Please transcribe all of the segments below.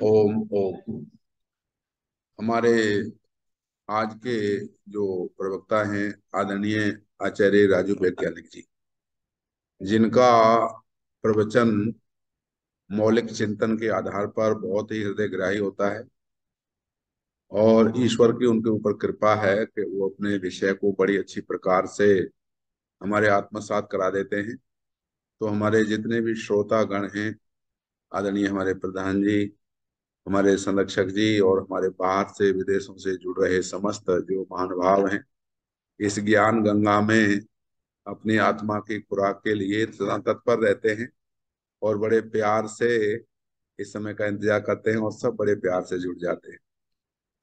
ओम ओम। हमारे आज के जो प्रवक्ता हैं, आदरणीय आचार्य राजू वैज्ञानिक जी, जिनका प्रवचन मौलिक चिंतन के आधार पर बहुत ही हृदयग्राही होता है और ईश्वर की उनके ऊपर कृपा है कि वो अपने विषय को बड़ी अच्छी प्रकार से हमारे आत्मसात करा देते हैं। तो हमारे जितने भी श्रोतागण हैं, आदरणीय हमारे प्रधान जी, हमारे संरक्षक जी और हमारे बाहर से विदेशों से जुड़ रहे समस्त जो महानुभाव हैं, इस ज्ञान गंगा में अपनी आत्मा की खुराक के लिए सदा तत्पर रहते हैं और बड़े प्यार से इस समय का इंतजार करते हैं और सब बड़े प्यार से जुड़ जाते हैं।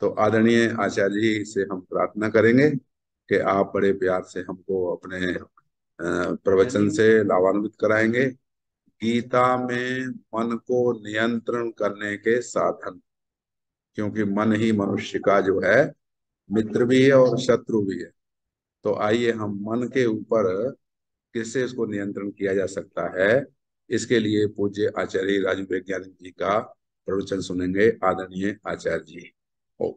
तो आदरणीय आचार्य जी से हम प्रार्थना करेंगे कि आप बड़े प्यार से हमको अपने प्रवचन से लाभान्वित कराएंगे। गीता में मन को नियंत्रण करने के साधन, क्योंकि मन ही मनुष्य का जो है मित्र भी है और शत्रु भी है। तो आइए हम मन के ऊपर किससे इसको नियंत्रण किया जा सकता है, इसके लिए पूज्य आचार्य राजू वैज्ञानिक जी का प्रवचन सुनेंगे। आदरणीय आचार्य जी। ओ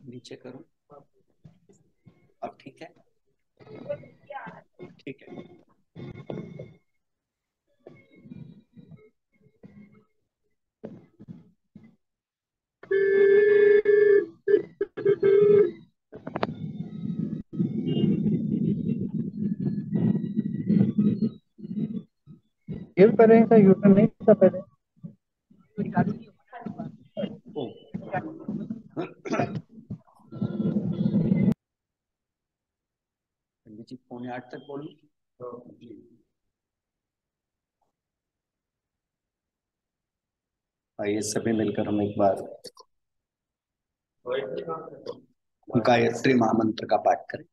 नीचे करो। अब ठीक है? ठीक है। गिव करें का यूटर्न नहीं था पहले। ओ पंडित जी 7:45 तक बोलूं? आइए सभी मिलकर हम एक बार गायत्री महामंत्र का पाठ करें।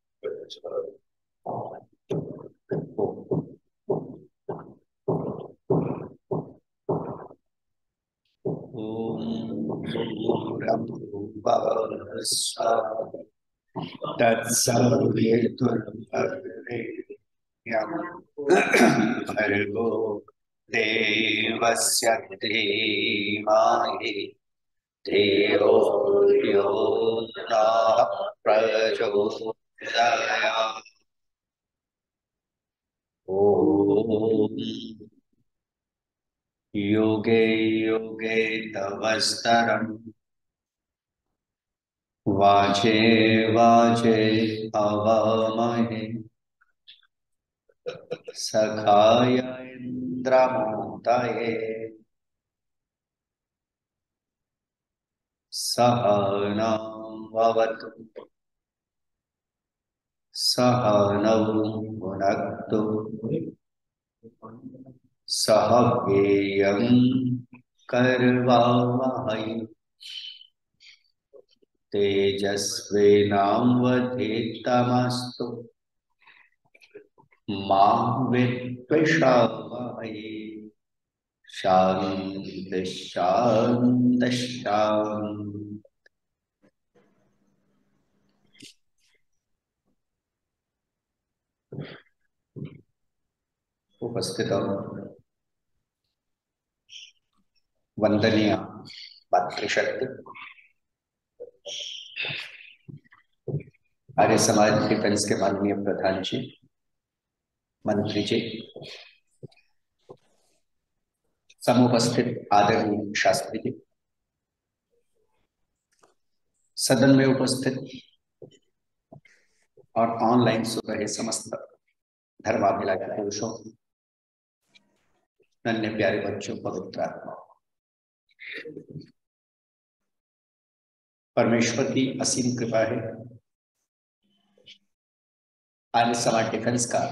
भर्गो देवस्य धीमहि धियो यो नः प्रचोदयात्। ओम योगे योगे तवस्तरम् वाचे वाचे अवमहे सखाय इन्द्रमोदये सहनौ भवतु सहनौ भुनक्तु सह वीर्यं करवावहै तेजस्विनावधीतमस्तु मा विद्विषावहै। शांति शांति शांति। उपस्थित वंदनीय मातृशक्ति, आर्य समाज डिफेंस के माननीय प्रधान जी, मंत्री जी, समुपस्थित आदरणीय शास्त्री जी, सदन में उपस्थित और ऑनलाइन सुन रहे समस्त धर्माभिलाषी पुरुषों, अन्य प्यारे बच्चों, पवित्र आत्माओं, परमेश्वर की असीम कृपा है। आर्य समाज डिफेंस का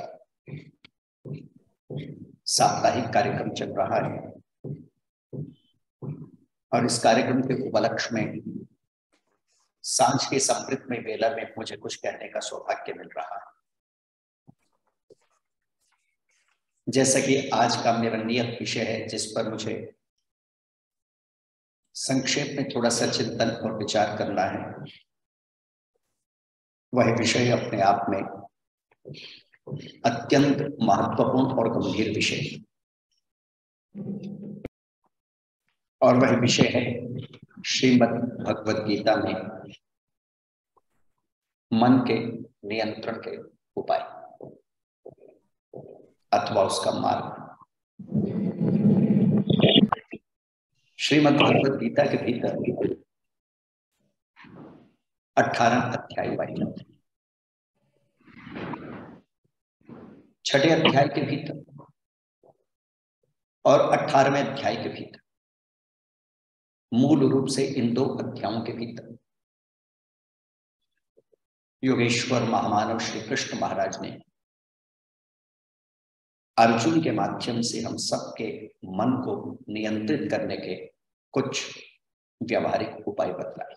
साप्ताहिक कार्यक्रम चल रहा है और इस कार्यक्रम के उपलक्ष्य में सांझ के समृद्ध में बेला में मुझे कुछ कहने का सौभाग्य मिल रहा है। जैसा कि आज का मेरा नियत विषय है, जिस पर मुझे संक्षेप में थोड़ा सा चिंतन और विचार करना है, वह विषय अपने आप में अत्यंत महत्वपूर्ण और गंभीर विषय है। और वह विषय है श्रीमद् भगवद गीता में मन के नियंत्रण के उपाय अथवा उसका मार्ग। श्रीमद् भगवद गीता के भीतर 18 अध्याय पाए जाते हैं। छठे अध्याय के भीतर और 18वें अध्याय के भीतर, मूल रूप से इन दो अध्यायों के भीतर योगेश्वर महामानव श्री कृष्ण महाराज ने अर्जुन के माध्यम से हम सबके मन को नियंत्रित करने के कुछ व्यावहारिक उपाय बतलाए।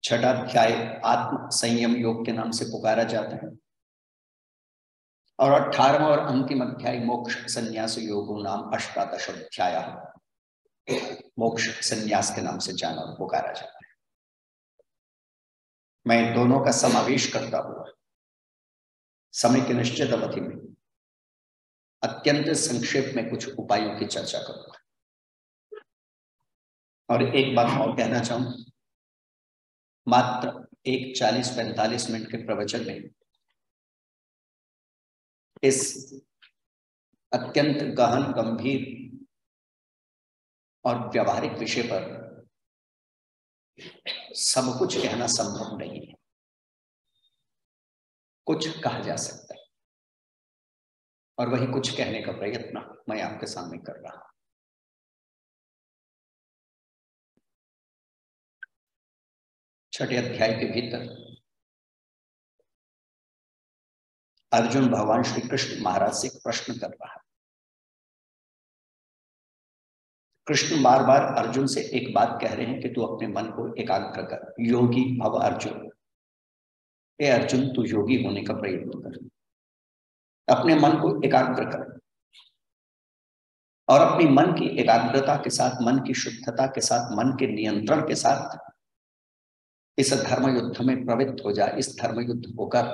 छठा अध्याय आत्म संयम योग के नाम से पुकारा जाता है और 18वां और अंतिम अध्याय मोक्ष संन्यास योगो नाम अष्टादश अध्याय मोक्ष संन्यास के नाम से जाना और पुकारा जाता है। मैं दोनों का समावेश करता हुआ समय की निश्चित अवधि में अत्यंत संक्षेप में कुछ उपायों की चर्चा करूंगा। और एक बात और कहना चाहूं, मात्र एक 40-45 मिनट के प्रवचन में इस अत्यंत गहन, गंभीर और व्यावहारिक विषय पर सब कुछ कहना संभव नहीं है। कुछ कहा जा सकता है और वही कुछ कहने का प्रयत्न मैं आपके सामने कर रहा हूं। छठे अध्याय के भीतर अर्जुन भगवान श्री कृष्ण महाराज से एक प्रश्न कर रहा है। कृष्ण बार बार अर्जुन से एक बात कह रहे हैं कि तू अपने मन को एकाग्र कर, योगी भव अर्जुन। ए अर्जुन, तू योगी होने का प्रयत्न कर, अपने मन को एकाग्र कर और अपनी मन की एकाग्रता के साथ, मन की शुद्धता के साथ, मन के नियंत्रण के साथ इस धर्म युद्ध में प्रवृत्त हो जा। इस धर्म युद्ध को कर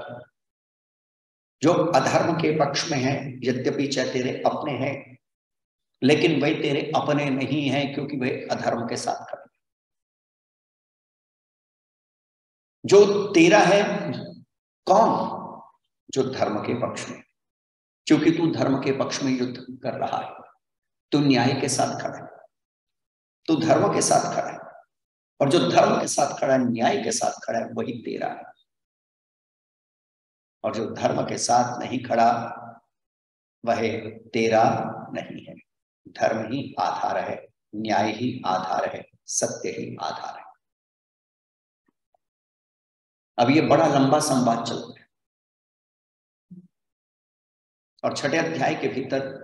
जो अधर्म के पक्ष में है। यद्यपि चाहे तेरे अपने हैं, लेकिन वे तेरे अपने नहीं हैं, क्योंकि वे अधर्म के साथ खड़े। जो तेरा है कौन? जो धर्म के पक्ष में, क्योंकि तू धर्म के पक्ष में युद्ध कर रहा है, तू न्याय के साथ खड़ा है, तू धर्म के साथ खड़ा है। और जो धर्म के साथ खड़ा है, न्याय के साथ खड़ा है, वही तेरा है। और जो धर्म के साथ नहीं खड़ा, वह तेरा नहीं है। धर्म ही आधार है, न्याय ही आधार है, सत्य ही आधार है। अब ये बड़ा लंबा संवाद चल रहा है और छठे अध्याय के भीतर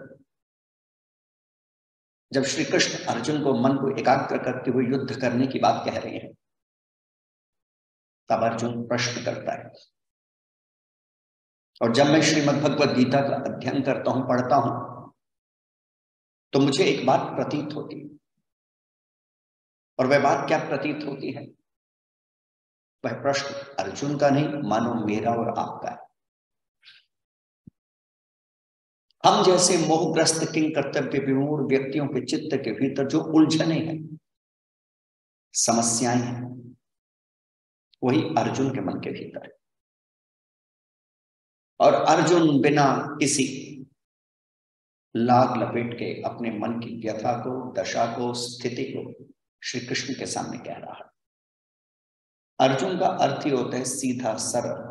जब श्री कृष्ण अर्जुन को मन को एकाग्र करते हुए युद्ध करने की बात कह रहे हैं, तब अर्जुन प्रश्न करता है। और जब मैं श्रीमद् भगवद गीता का अध्ययन करता हूं, पढ़ता हूं, तो मुझे एक बात प्रतीत होती है। और वह बात क्या प्रतीत होती है? वह प्रश्न अर्जुन का नहीं, मानो मेरा और आपका है। हम जैसे मोहग्रस्त किंग कर्तव्य विमूढ़ व्यक्तियों के चित्त के भीतर जो उलझने हैं, समस्याएं हैं, वही अर्जुन के मन के भीतर है। और अर्जुन बिना किसी लाग लपेट के अपने मन की व्यथा को, दशा को, स्थिति को श्री कृष्ण के सामने कह रहा है। अर्जुन का अर्थ ही होता है सीधा, सरल,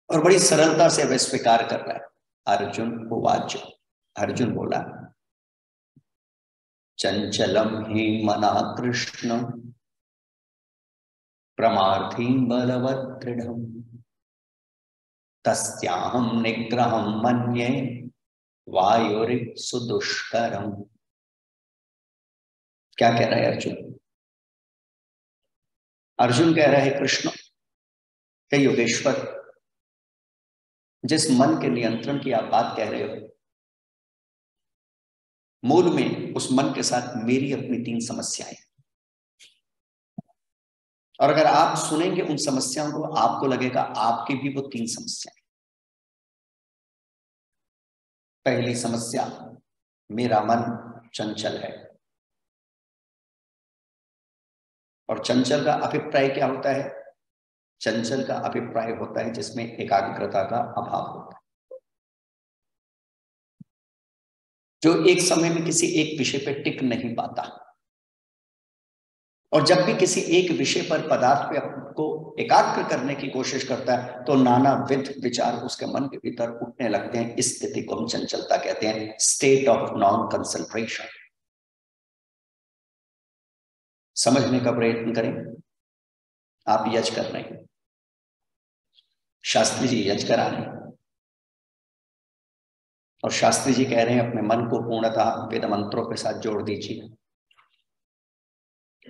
और बड़ी सरलता से वह स्वीकार कर रहा है। अर्जुन उवाच, अर्जुन बोला, चंचलम ही मना कृष्ण प्रमार्थी बलवत् दृढ़म् तस्याहं निग्रहं मन्ये वायुरिव सुदुष्करम्। क्या कह रहा है अर्जुन? अर्जुन कह रहा है, कृष्ण हे योगेश्वर, जिस मन के नियंत्रण की आप बात कह रहे हो, मूल में उस मन के साथ मेरी अपनी 3 समस्याएं, और अगर आप सुनेंगे उन समस्याओं को, आपको लगेगा आपकी भी वो 3 समस्याएं। पहली समस्या, मेरा मन चंचल है। और चंचल का अभिप्राय क्या होता है? चंचल का अभिप्राय होता है जिसमें एकाग्रता का अभाव होता है, जो एक समय में किसी एक विषय पर टिक नहीं पाता, और जब भी किसी एक विषय पर, पदार्थ पे आपको एकाग्र करने की कोशिश करता है तो नानाविध विचार उसके मन के भीतर उठने लगते हैं। इस स्थिति को हम चंचलता कहते हैं, स्टेट ऑफ नॉन कंसंट्रेशन। समझने का प्रयत्न करें। आप यज कर रहे हैं, शास्त्री जी यज करा रहे हैं, और शास्त्री जी कह रहे हैं अपने मन को पूर्णतः वेद मंत्रों के साथ जोड़ दीजिए।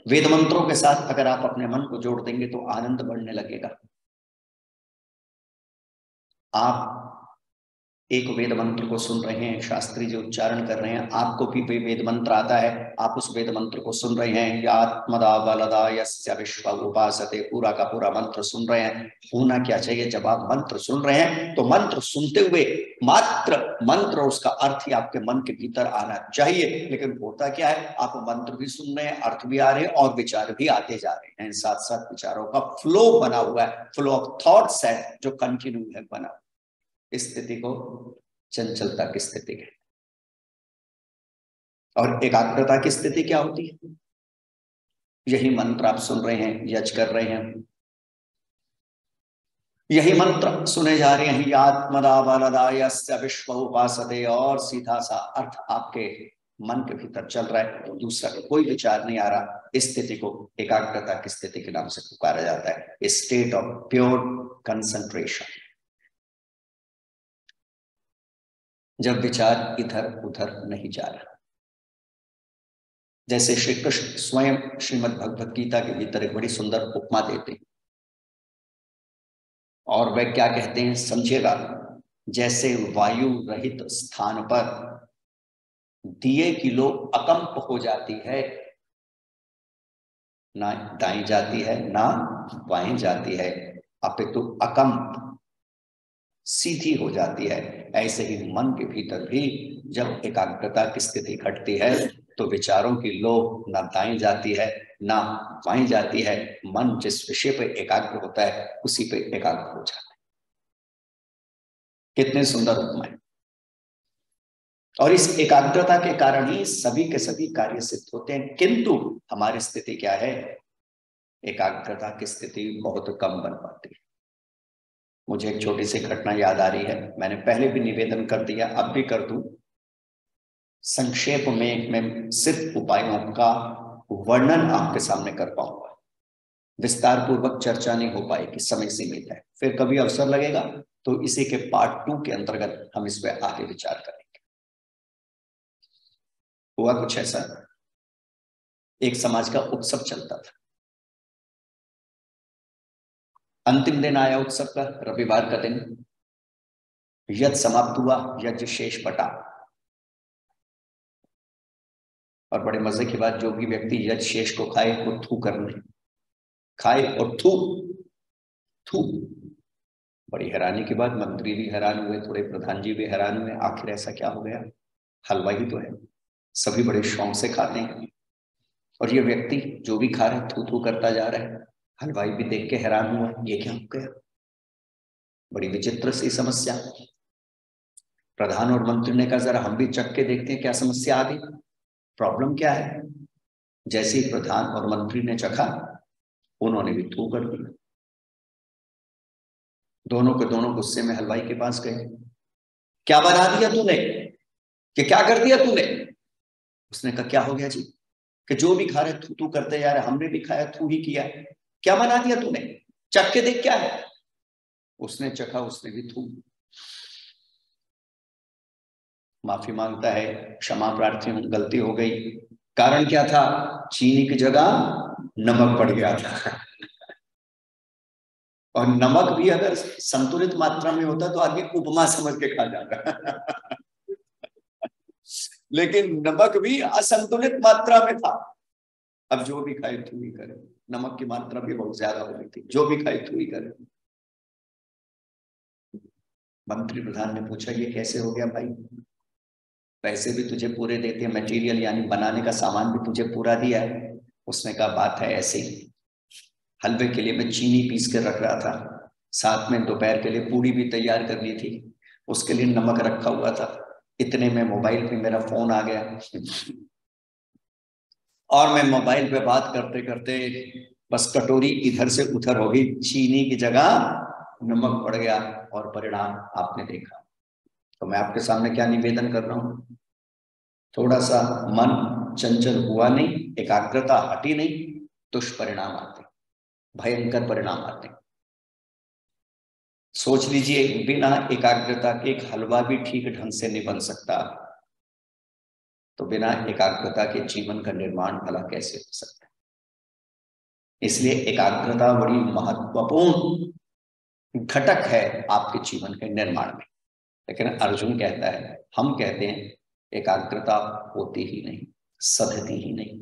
वेद मंत्रों के साथ अगर आप अपने मन को जोड़ देंगे तो आनंद बढ़ने लगेगा। आप एक वेद मंत्र को सुन रहे हैं, शास्त्री जी उच्चारण कर रहे हैं, आपको भी वेद मंत्र आता है, आप उस वेद मंत्र को सुन रहे हैं, यात्मदा बलदा यस्य विश्व उपासते, पूरा का पूरा मंत्र सुन रहे हैं। होना क्या चाहिए? जब आप मंत्र सुन रहे हैं तो मंत्र सुनते हुए मात्र मंत्र, उसका अर्थ ही आपके मन के भीतर आना चाहिए। लेकिन होता क्या है, आप मंत्र भी सुन रहे हैं, अर्थ भी आ रहे हैं, और विचार भी आते जा रहे हैं, साथ साथ विचारों का फ्लो बना हुआ है, फ्लो ऑफ थॉट्स है जो कंटिन्यू है बना। इस स्थिति को चंचलता की स्थिति है। और एकाग्रता की स्थिति क्या होती है? यही मंत्र आप सुन रहे हैं, यज कर रहे हैं, यही मंत्र सुने जा रहे हैं, यात्मदा बलदा यस्य विश्व उपासते, और सीधा सा अर्थ आपके मन के भीतर चल रहा है, तो दूसरा कोई विचार नहीं आ रहा। इस स्थिति को एकाग्रता की स्थिति के नाम से पुकारा जाता है, स्टेट ऑफ प्योर कंसंट्रेशन। जब विचार इधर उधर नहीं जा रहा, जैसे श्री कृष्ण स्वयं श्रीमद् भगवत गीता के भीतर एक बड़ी सुंदर उपमा देते हैं, और वह क्या कहते हैं समझिएगा। जैसे वायु रहित स्थान पर दिए की लो अकंप हो जाती है, ना दाएं जाती है ना बाएं जाती है, अपितु अकंप सीधी हो जाती है। ऐसे ही मन के भीतर भी जब एकाग्रता की स्थिति घटती है तो विचारों की लो ना दाएं जाती है ना बाएं जाती है, मन जिस विषय पर एकाग्र होता है उसी पे एकाग्र हो जाता है। कितने सुंदर उपमा है। और इस एकाग्रता के कारण ही सभी के सभी कार्य सिद्ध होते हैं। किंतु हमारी स्थिति क्या है? एकाग्रता की स्थिति बहुत कम बन पाती है। मुझे एक छोटी सी घटना याद आ रही है, मैंने पहले भी निवेदन कर दिया, अब भी कर दूं। संक्षेप में मैं सिद्ध उपायों का वर्णन आपके सामने कर पाऊंगा, विस्तार पूर्वक चर्चा नहीं हो पाएगी, समय सीमित है। फिर कभी अवसर लगेगा तो इसी के पार्ट 2 के अंतर्गत हम इस पर आगे विचार करेंगे। हुआ कुछ ऐसा, एक समाज का उत्सव चलता था, अंतिम दिन आया उत्सव का, रविवार का दिन, यज्ञ समाप्त हुआ, यज्ञ शेष बटा, और बड़े मजे की बात, जो भी व्यक्ति यज्ञ शेष को खाए वो थू करने खाए, और थू थू। बड़ी हैरानी की बात, मंत्री भी हैरान हुए, थोड़े प्रधान जी भी हैरान हुए, आखिर ऐसा क्या हो गया? हलवा ही तो है, सभी बड़े शौक से खाते हैं, और ये व्यक्ति जो भी खा रहा है थू थू करता जा रहा है। हलवाई भी देख के हैरान हुआ, ये क्या हो गया? बड़ी विचित्र सी समस्या। प्रधान और मंत्री ने कहा जरा हम भी चख के देखते हैं क्या समस्या आ गई, प्रॉब्लम क्या है। जैसे ही प्रधान और मंत्री ने चखा, उन्होंने भी थू कर दिया। दोनों के दोनों गुस्से में हलवाई के पास गए, क्या बना दिया तूने, कि क्या कर दिया तूने। उसने कहा क्या हो गया जी, कि जो भी खा रहे थू थू करते यार, हमने भी खाया थू ही किया, क्या बना दिया तूने, चख के देख क्या है। उसने चखा, उसने भी थू। माफी मांगता है, क्षमा प्रार्थी हूं, गलती हो गई। कारण क्या था, चीनी की जगह नमक पड़ गया था। और नमक भी अगर संतुलित मात्रा में होता तो आदमी उपमा समझ के खा जाता। लेकिन नमक भी असंतुलित मात्रा में था। अब जो भी खाए तू ही करे, नमक की मात्रा भी बहुत ज्यादा हो गई थी, जो भी खाए तू ही करे। मंत्री प्रधान ने पूछा ये कैसे हो गया भाई, पैसे भी तुझे पूरे देते हैं, मटेरियल यानी बनाने का सामान भी तुझे पूरा दिया है। उसने कहा बात है ऐसे ही, हलवे के लिए मैं चीनी पीस के रख रहा था, साथ में दोपहर के लिए पूड़ी भी तैयार करनी थी, उसके लिए नमक रखा हुआ था। इतने में मोबाइल पे मेरा फोन आ गया और मैं मोबाइल पे बात करते करते बस कटोरी इधर से उधर हो गई, चीनी की जगह नमक पड़ गया और परिणाम आपने देखा। तो मैं आपके सामने क्या निवेदन कर रहा हूं, थोड़ा सा मन चंचल हुआ नहीं, एकाग्रता हटी नहीं, दुष्परिणाम आते, भयंकर परिणाम आते। सोच लीजिए बिना एकाग्रता के एक हलवा भी ठीक ढंग से नहीं बन सकता, तो बिना एकाग्रता के जीवन का निर्माण भला कैसे हो सकता है। इसलिए एकाग्रता बड़ी महत्वपूर्ण घटक है आपके जीवन के निर्माण में। लेकिन अर्जुन कहता है, हम कहते हैं एकाग्रता होती ही नहीं, सधती ही नहीं,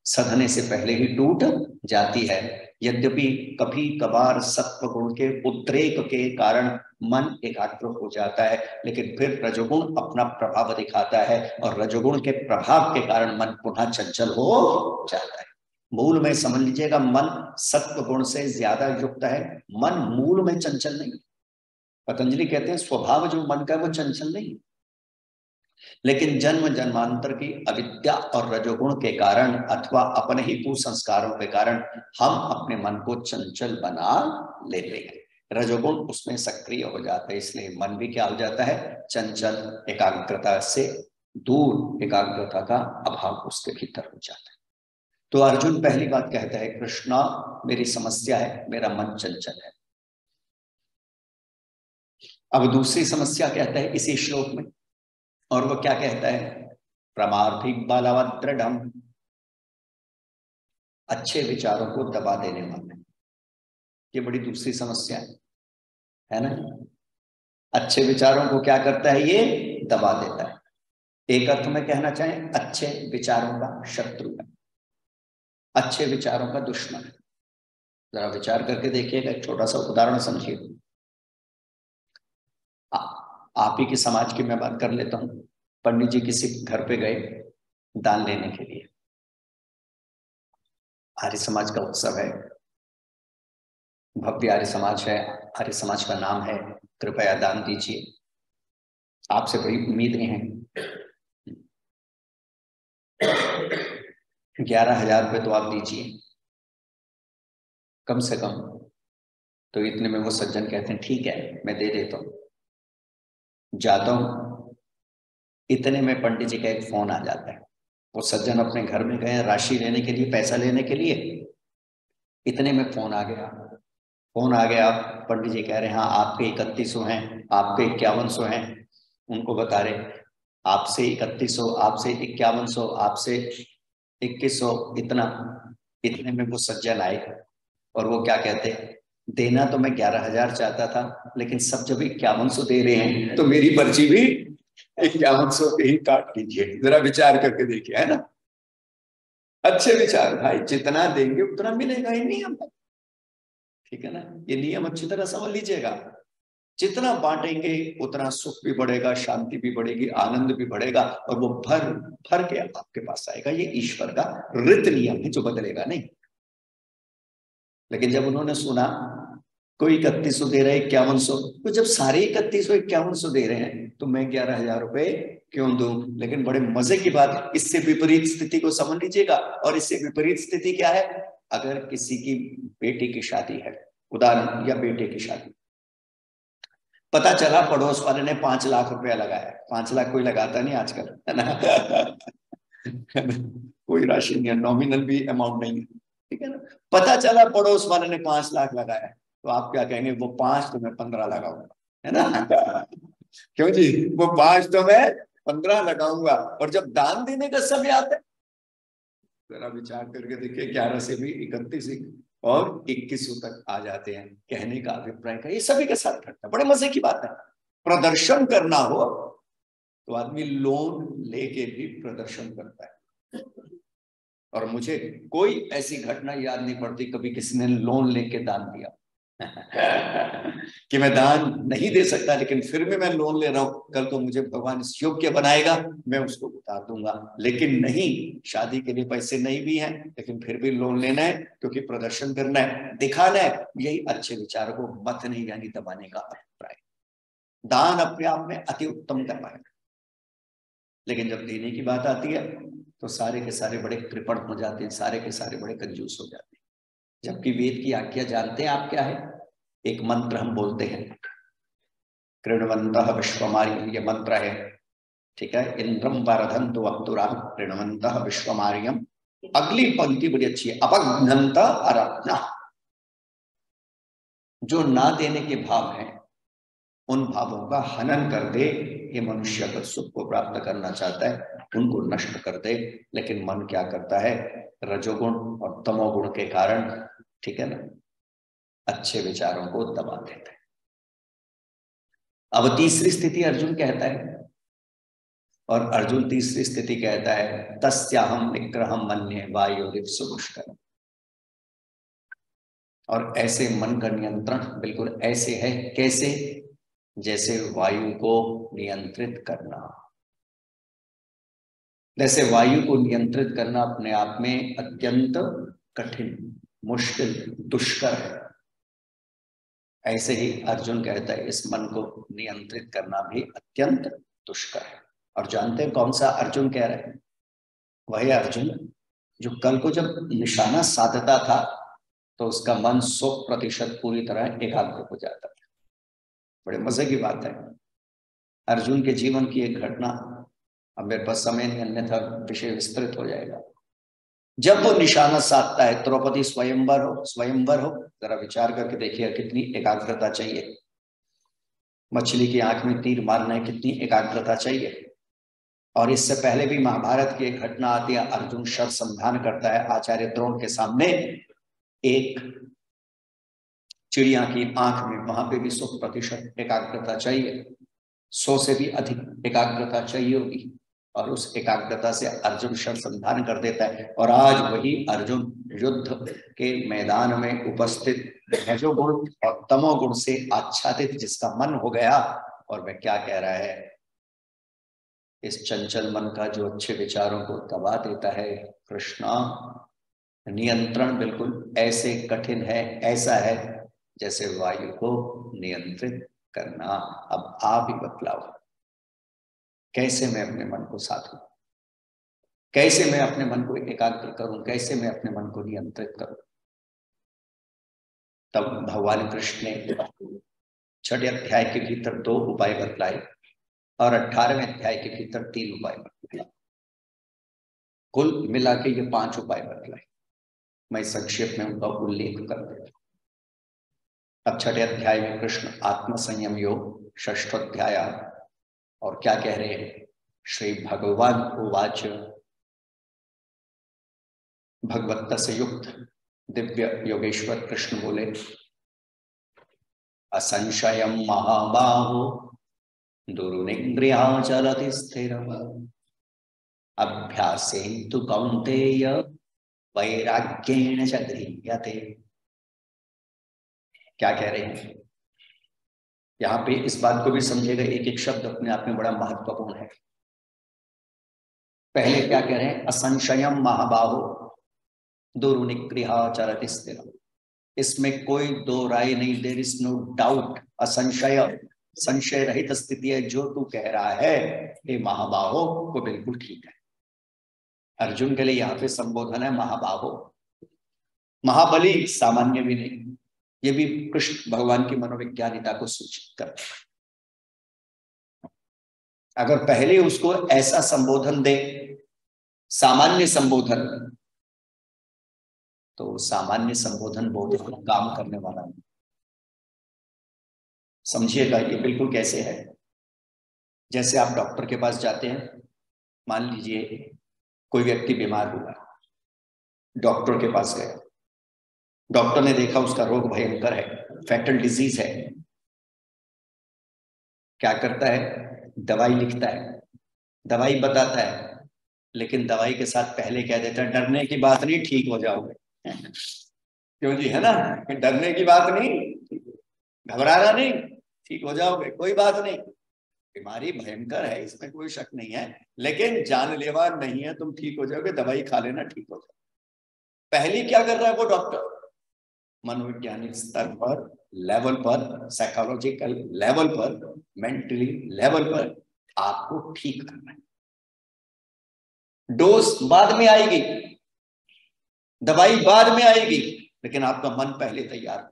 सधने से पहले ही टूट जाती है। यद्यपि कभी कभार सत्व गुण के उद्रेक के कारण मन एकाग्र हो जाता है, लेकिन फिर रजोगुण अपना प्रभाव दिखाता है और रजोगुण के प्रभाव के कारण मन पुनः चंचल हो जाता है। मूल में समझ लीजिएगा, मन सत्व गुण से ज्यादा युक्त है, मन मूल में चंचल नहीं। पतंजलि कहते हैं स्वभाव जो मन का है वो चंचल नहीं, लेकिन जन्म जन्मांतर की अविद्या और रजोगुण के कारण अथवा अपने ही कुसंस्कारों के कारण हम अपने मन को चंचल बना लेते हैं, रजोगुण उसमें सक्रिय हो जाता है, इसलिए मन भी क्या हो जाता है, चंचल, एकाग्रता से दूर, एकाग्रता का अभाव उसके भीतर हो जाता है। तो अर्जुन पहली बात कहता है, कृष्णा मेरी समस्या है, मेरा मन चंचल है। अब दूसरी समस्या कहता है इसी श्लोक में, और वो क्या कहता है, प्रमार्थिक बलवदृढ़, अच्छे विचारों को दबा देने वाले। ये बड़ी दूसरी समस्या है ना। अच्छे विचारों को क्या करता है, ये दबा देता है। एक अर्थ में कहना चाहें अच्छे विचारों का शत्रु है, अच्छे विचारों का दुश्मन है। जरा विचार करके देखिएगा, एक छोटा सा उदाहरण समझिए। आप ही के समाज की मैं बात कर लेता हूं। पंडित जी किसी घर पे गए दान लेने के लिए, आर्य समाज का उत्सव है, भव्य आर्य समाज है, आर्य समाज का नाम है, कृपया दान दीजिए, आपसे बड़ी उम्मीदें हैं। 11,000 रुपये तो आप दीजिए कम से कम। तो इतने में वो सज्जन कहते हैं ठीक है मैं दे देता हूं। जाता हूं, इतने में पंडित जी का एक फोन आ जाता है। वो सज्जन अपने घर में गए राशि लेने के लिए, पैसा लेने के लिए, इतने में फोन आ गया। फोन आ गया, पंडित जी कह रहे हैं हाँ आपके 3100 हैं, आपके 5100 हैं। उनको बता रहे आपसे 3100, आपसे 5100, आपसे 2100, इतना। इतने में वो सज्जन आए और वो क्या कहते, देना तो मैं 11,000 चाहता था, लेकिन सब जब 5100 दे रहे हैं तो मेरी पर्ची भी 5100 पे ही काट लीजिए। जरा विचार करके देखिए, है ना। अच्छे विचार भाई, जितना देंगे उतना मिलेगा, ये नियम है, ठीक है ना। ये नियम अच्छी तरह समझ लीजिएगा। जितना बांटेंगे उतना सुख भी बढ़ेगा, शांति भी बढ़ेगी, आनंद भी बढ़ेगा, और वो भर भर के आपके पास आएगा। ये ईश्वर का ऋत नियम है जो बदलेगा नहीं। लेकिन जब उन्होंने सुना कोई 3100 दे रहे हैं, 5100। तो जब सारे 3100 5100 दे रहे हैं तो मैं 11,000 रुपए क्यों दूं? लेकिन बड़े मजे की बात, इससे विपरीत स्थिति को समझ लीजिएगा। और इससे विपरीत स्थिति क्या है? अगर किसी की बेटी की शादी है, उदाहरण, या बेटे की शादी, पता चला पड़ोस वाले ने 5 लाख रुपया लगाया। 5 लाख कोई लगाता नहीं आजकल, है ना? कोई राशि नहीं है, नॉमिनल भी अमाउंट नहीं है, ठीक है ना? पता चला पड़ोस वाले ने 5 लाख लगाया, तो आप क्या कहेंगे? वो 5 तो मैं 15 लगाऊंगा, है ना? क्यों जी? वो 5 तो मैं 15 लगाऊंगा। और जब दान देने का समय आता है, जरा विचार करके देखिए, 11 से भी 31 और 21 तक आ जाते हैं। कहने का अभिप्राय का ये सभी के साथ घटना, बड़े मजे की बात है। प्रदर्शन करना हो तो आदमी लोन लेके भी प्रदर्शन करता है। और मुझे कोई ऐसी घटना याद नहीं पड़ती कभी किसी ने लोन लेके दान दिया। कि मैं दान नहीं दे सकता, लेकिन फिर भी मैं लोन ले रहा हूं, कल को मुझे भगवान इस योग्य बनाएगा, मैं उसको उतार दूंगा। लेकिन नहीं, शादी के लिए पैसे नहीं भी हैं, लेकिन फिर भी लोन लेना है, क्योंकि प्रदर्शन करना है, दिखाना है। यही अच्छे विचारों को मत नहीं यानी दबाने का अभिप्राय। दान अपने आप में अति उत्तम करना है, लेकिन जब देने की बात आती है तो सारे के सारे बड़े कृपण हो जाते हैं, सारे के सारे बड़े कंजूस हो जाते हैं। जबकि वेद की आज्ञा जानते हैं आप क्या है? एक मंत्र हम बोलते हैं, कृण्वन्तः विश्वमार्यम, ये मंत्र है, ठीक है? इंद्रम वरदन्तु अप्तुराः कृण्वन्तः विश्वमार्यम। अगली पंक्ति बड़ी अच्छी है, अपघ्नन्त अरत्ना। जो ना देने के भाव हैं, उन भावों का हनन कर दे। ये मनुष्य अगर सुख को प्राप्त करना चाहता है, उनको नष्ट कर दे। लेकिन मन क्या करता है? रजोगुण और तमोगुण के कारण, ठीक है ना, अच्छे विचारों को दबा देता है। अब तीसरी स्थिति अर्जुन कहता है, और अर्जुन तीसरी स्थिति कहता है, तस्याहम निग्रहम मन्ये वायुरिव सुपुष्करम्। और ऐसे मन का नियंत्रण बिल्कुल ऐसे है, कैसे? जैसे वायु को नियंत्रित करना। जैसे वायु को नियंत्रित करना अपने आप में अत्यंत कठिन, मुश्किल, दुष्कर है, ऐसे ही अर्जुन कहता है इस मन को नियंत्रित करना भी अत्यंत दुष्कर है। और जानते हैं कौन सा अर्जुन कह रहे हैं? वही अर्जुन जो कल को जब निशाना साधता था तो उसका मन 100% पूरी तरह एकाग्र हो जाता था। बड़े मजे की बात है। अर्जुन के जीवन की एक घटना, अब मेरे पास समय नहीं, अन्यथा विषय विस्तृत हो जाएगा। जब वो निशाना साधता है, द्रौपदी स्वयंवर हो, जरा विचार करके देखिए कितनी एकाग्रता चाहिए। मछली की आंख में तीर मारना है, कितनी एकाग्रता चाहिए। और इससे पहले भी महाभारत की एक घटना आती है, अर्जुन शर संधान करता है आचार्य द्रोण के सामने, एक चिड़िया की आंख में, वहां पे भी 100% एकाग्रता चाहिए, 100 से भी अधिक एकाग्रता चाहिए होगी। और उस एकाग्रता से अर्जुन शर संधान कर देता है। और आज वही अर्जुन युद्ध के मैदान में उपस्थित रजोगुण और तमोगुण से आच्छादित जिसका मन हो गया, और वह क्या कह रहा है? इस चंचल मन का जो अच्छे विचारों को दबा देता है, कृष्णा, नियंत्रण बिल्कुल ऐसे कठिन है, ऐसा है जैसे वायु को नियंत्रित करना। अब आप ही बतलाओ, कैसे मैं अपने मन को साधूं? कैसे मैं अपने मन को एकाग्र करूं? कैसे मैं अपने मन को नियंत्रित करूं? तब भगवान कृष्ण ने 6वें अध्याय के भीतर 2 उपाय बतलाए और 18वें अध्याय के भीतर 3 उपाय बतलाए। कुल मिला के ये 5 उपाय बतलाए। मैं संक्षेप में उनका उल्लेख कर देता हूं। अब 6वें अध्याय में कृष्ण आत्म संयम योग, 6वां अध्याय, और क्या कह रहे हैं? श्री भगवान उवाच, भगवत्ता से युक्त दिव्य योगेश्वर कृष्ण बोले, असंशयम महाबाहो दुर्निग्रहाचरति स्थिरम् अभ्यासेन तु कौन्तेय वैराग्येण च गृह्यते। क्या कह रहे हैं यहाँ पे? इस बात को भी समझेगा, एक एक शब्द अपने आप में बड़ा महत्वपूर्ण है। पहले क्या कह रहे हैं? असंशयम महाबाहो दुर्निग्रहाचरति स्थिरम्। इसमें कोई दो राय नहीं, देयर इज नो डाउट, असंशय, संशय रहित स्थिति है। जो तू कह रहा है हे महाबाहो वो बिल्कुल ठीक है। अर्जुन के लिए यहाँ पे संबोधन है महाबाहो, महाबली सामान्य भी नहीं। ये भी कृष्ण भगवान की मनोविज्ञानिता को सूचित करता है। अगर पहले उसको ऐसा संबोधन दे, सामान्य संबोधन, तो सामान्य संबोधन बहुत काम करने वाला नहीं। समझिएगा ये बिल्कुल कैसे है, जैसे आप डॉक्टर के पास जाते हैं, मान लीजिए कोई व्यक्ति बीमार हुआ, डॉक्टर के पास गया, डॉक्टर ने देखा उसका रोग भयंकर है, फैटल डिजीज है। क्या करता है? दवाई लिखता है, दवाई बताता है, लेकिन दवाई के साथ पहले कह देता है डरने की बात नहीं, ठीक हो जाओगे। क्यों जी, है ना, डरने की बात नहीं, घबराना नहीं, ठीक हो जाओगे, कोई बात नहीं। बीमारी भयंकर है, इसमें कोई शक नहीं है, लेकिन जानलेवा नहीं है, तुम ठीक हो जाओगे, दवाई खा लेना, ठीक हो जाओगे। पहले क्या कर रहा है वो डॉक्टर? मनोवैज्ञानिक स्तर पर, लेवल पर, साइकोलॉजिकल लेवल पर, मेंटली लेवल पर आपको ठीक करना है। डोज बाद में आएगी, दवाई बाद में आएगी, लेकिन आपका मन पहले तैयार।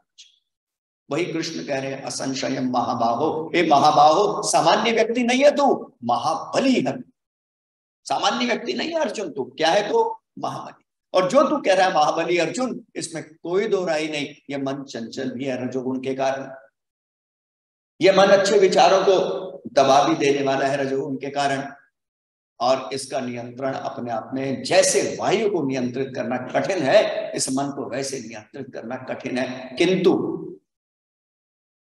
वही कृष्ण कह रहे हैं असंशय महाबाहो, हे महाबाहो, सामान्य व्यक्ति नहीं है तू, महाबली है। सामान्य व्यक्ति नहीं है अर्जुन, तू क्या है? तो महाबली। और जो तू कह रहा है महाबली अर्जुन, इसमें कोई दो राय नहीं, ये मन चंचल भी है रजोगुण के कारण, ये मन अच्छे विचारों को दबा भी देने वाला है रजोगुण के कारण, और इसका नियंत्रण अपने आप में, जैसे वायु को नियंत्रित करना कठिन है, इस मन को वैसे नियंत्रित करना कठिन है। किंतु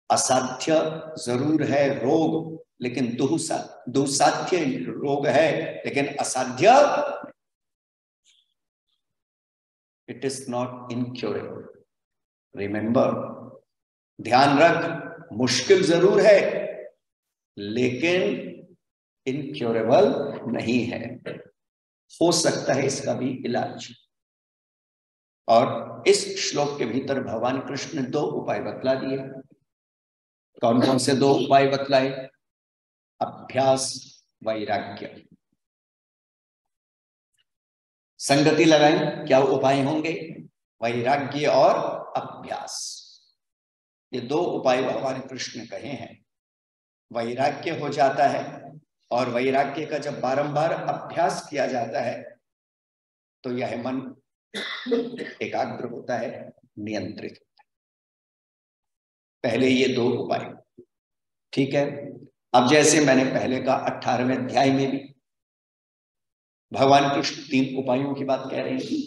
असाध्य जरूर है रोग, लेकिन दुस्साध्य रोग है, लेकिन असाध्य, it is not incurable. Remember, ध्यान रख, मुश्किल जरूर है, लेकिन इनक्योरेबल नहीं है, हो सकता है इसका भी इलाज। और इस श्लोक के भीतर भगवान कृष्ण ने दो उपाय बतला दिए। कौन कौन से दो उपाय बतलाए? अभ्यास, वैराग्य। संगति लगाएं, क्या उपाय होंगे? वैराग्य और अभ्यास। ये दो उपाय भगवान कृष्ण कहे हैं। वैराग्य हो जाता है, और वैराग्य का जब बारंबार अभ्यास किया जाता है तो यह मन एकाग्र होता है, नियंत्रित होता है। पहले ये दो उपाय, ठीक है। अब जैसे मैंने पहले का 18वें अध्याय में भी भगवान कृष्ण 3 उपायों की बात कह रहे हैं,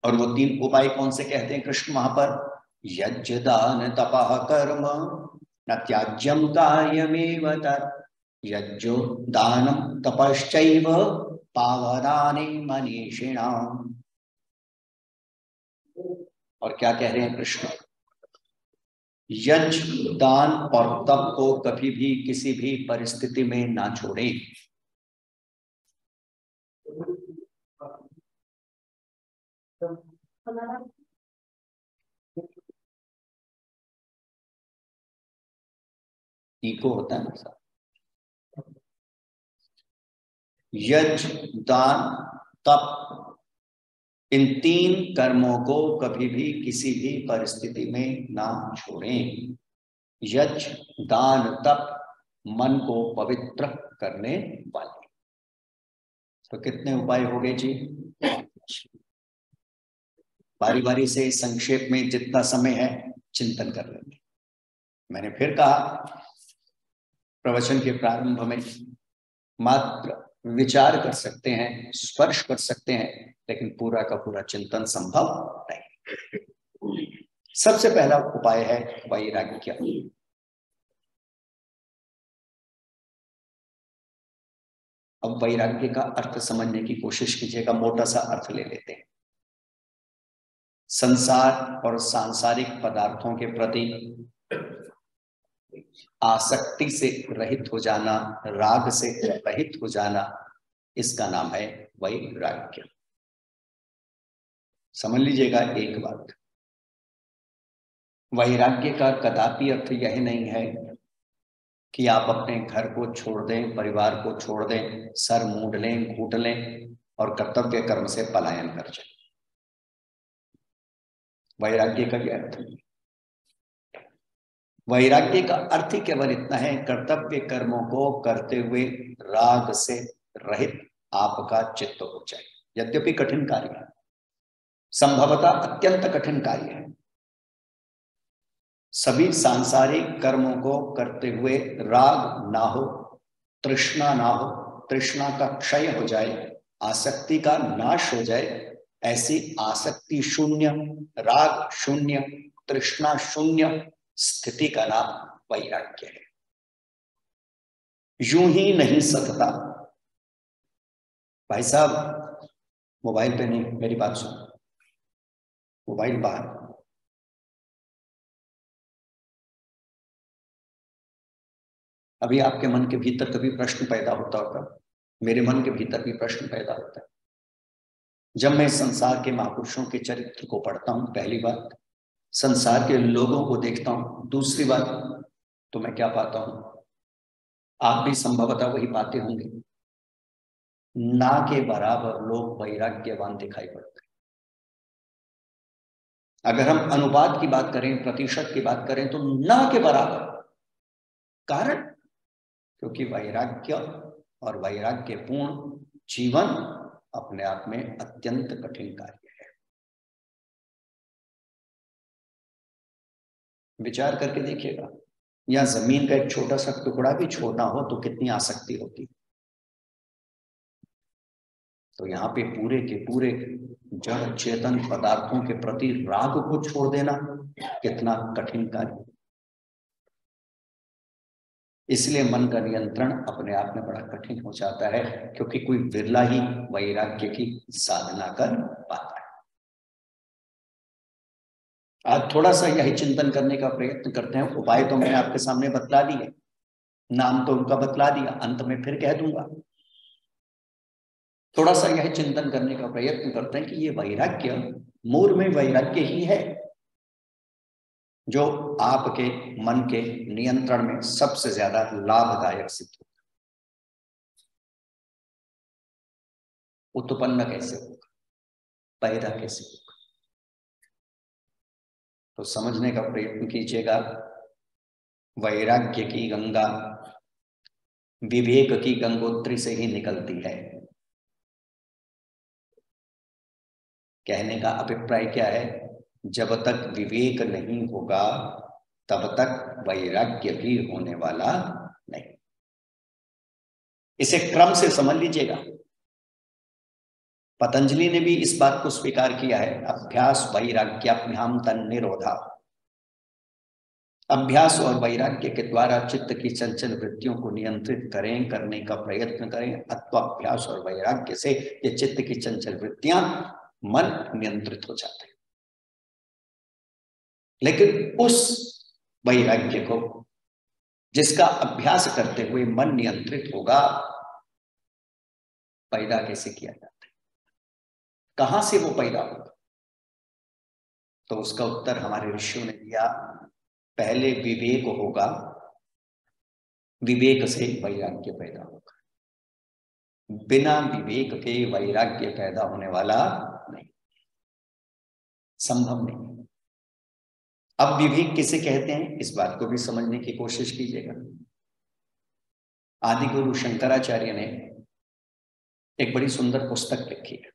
और वो 3 उपाय कौन से कहते हैं कृष्ण वहां पर? यज्ञ दान तपः कर्म न त्याज्यम कार्यमेव तत्, यज्ञो दानम तपश्चैव पावनानि मनीषिणाम्। और क्या कह रहे हैं कृष्ण? यज्ञ, दान और तप को कभी भी किसी भी परिस्थिति में ना छोड़ें। इको होता है ना सर। यज्ञ, दान, तप, इन 3 कर्मों को कभी भी किसी भी परिस्थिति में ना छोड़ें। यज्ञ, दान, तप मन को पवित्र करने वाले। तो कितने उपाय हो गए जी? बारी बारी से संक्षेप में जितना समय है चिंतन कर लेंगे। मैंने फिर कहा प्रवचन के प्रारंभ में, मात्र विचार कर सकते हैं, स्पर्श कर सकते हैं, लेकिन पूरा का पूरा चिंतन संभव नहीं। सबसे पहला उपाय है वैराग्य। अब वैराग्य का अर्थ समझने की कोशिश कीजिएगा, मोटा सा अर्थ ले लेते हैं। संसार और सांसारिक पदार्थों के प्रति आसक्ति से रहित हो जाना, राग से रहित हो जाना, इसका नाम है वैराग्य। समझ लीजिएगा एक बात, वैराग्य का कदापि अर्थ यह नहीं है कि आप अपने घर को छोड़ दें, परिवार को छोड़ दें, सर मूंड लें, घूट लें और कर्तव्य कर्म से पलायन कर जाए। वैराग्य का क्या अर्थ है? वैराग्य का अर्थ ही केवल इतना है, कर्तव्य कर्मों को करते हुए राग से रहित आपका चित्त हो जाए। यद्यपि कठिन कार्य है, संभवतः अत्यंत कठिन कार्य है। सभी सांसारिक कर्मों को करते हुए राग ना हो, तृष्णा ना हो, तृष्णा का क्षय हो जाए, आसक्ति का नाश हो जाए, ऐसी आसक्ति शून्य, राग शून्य, तृष्णा शून्य स्थिति का नाम वैराग्य है। यूं ही नहीं सकता। भाई साहब मोबाइल पे नहीं, मेरी बात सुनो, मोबाइल बाहर। अभी आपके मन के भीतर कभी प्रश्न पैदा होता होगा, मेरे मन के भीतर भी प्रश्न पैदा होता है। जब मैं संसार के महापुरुषों के चरित्र को पढ़ता हूं, पहली बात संसार के लोगों को देखता हूं, दूसरी बात तो मैं क्या पाता हूं, आप भी संभवतः वही पाते होंगे, ना के बराबर लोग वैराग्यवान दिखाई पड़ते हैं। अगर हम अनुपात की बात करें, प्रतिशत की बात करें, तो ना के बराबर। कारण क्योंकि वैराग्य और वैराग्यपूर्ण जीवन अपने आप में अत्यंत कठिन कार्य है। विचार करके देखिएगा, या जमीन का एक छोटा सा टुकड़ा भी छोड़ना हो तो कितनी आसक्ति होती। तो यहाँ पे पूरे के पूरे जड़ चेतन पदार्थों के प्रति राग को छोड़ देना कितना कठिन कार्य। इसलिए मन का नियंत्रण अपने आप में बड़ा कठिन हो जाता है, क्योंकि कोई विरला ही वैराग्य की साधना कर पाता है। आज थोड़ा सा यही चिंतन करने का प्रयत्न करते हैं। उपाय तो मैंने आपके सामने बतला दिए, नाम तो उनका बतला दिया, अंत में फिर कह दूंगा। थोड़ा सा यह चिंतन करने का प्रयत्न करते हैं कि ये वैराग्य मूल में वैराग्य ही है जो आपके मन के नियंत्रण में सबसे ज्यादा लाभदायक सिद्ध होगा। उत्पन्न कैसे होगा, पैदा कैसे होगा, तो समझने का प्रयत्न कीजिएगा। वैराग्य की गंगा विवेक की गंगोत्री से ही निकलती है। कहने का अभिप्राय क्या है, जब तक विवेक नहीं होगा तब तक वैराग्य भी होने वाला नहीं। इसे क्रम से समझ लीजिएगा। पतंजलि ने भी इस बात को स्वीकार किया है, अभ्यास वैराग्याभ्याम तन्निरोधा। अभ्यास और वैराग्य के द्वारा चित्त की चंचल वृत्तियों को नियंत्रित करें, करने का प्रयत्न करें। अथवा अभ्यास और वैराग्य से ये चित्त की चंचल वृत्तियां मन नियंत्रित हो जाते हैं। लेकिन उस वैराग्य को जिसका अभ्यास करते हुए मन नियंत्रित होगा, पैदा कैसे किया जाता है, कहां से वो पैदा होगा? तो उसका उत्तर हमारे ऋषियों ने दिया, पहले विवेक होगा, विवेक से वैराग्य पैदा होगा। बिना विवेक के वैराग्य पैदा होने वाला नहीं, संभव नहीं। अब विवेक किसे कहते हैं, इस बात को भी समझने की कोशिश कीजिएगा। आदि गुरु शंकराचार्य ने एक बड़ी सुंदर पुस्तक लिखी है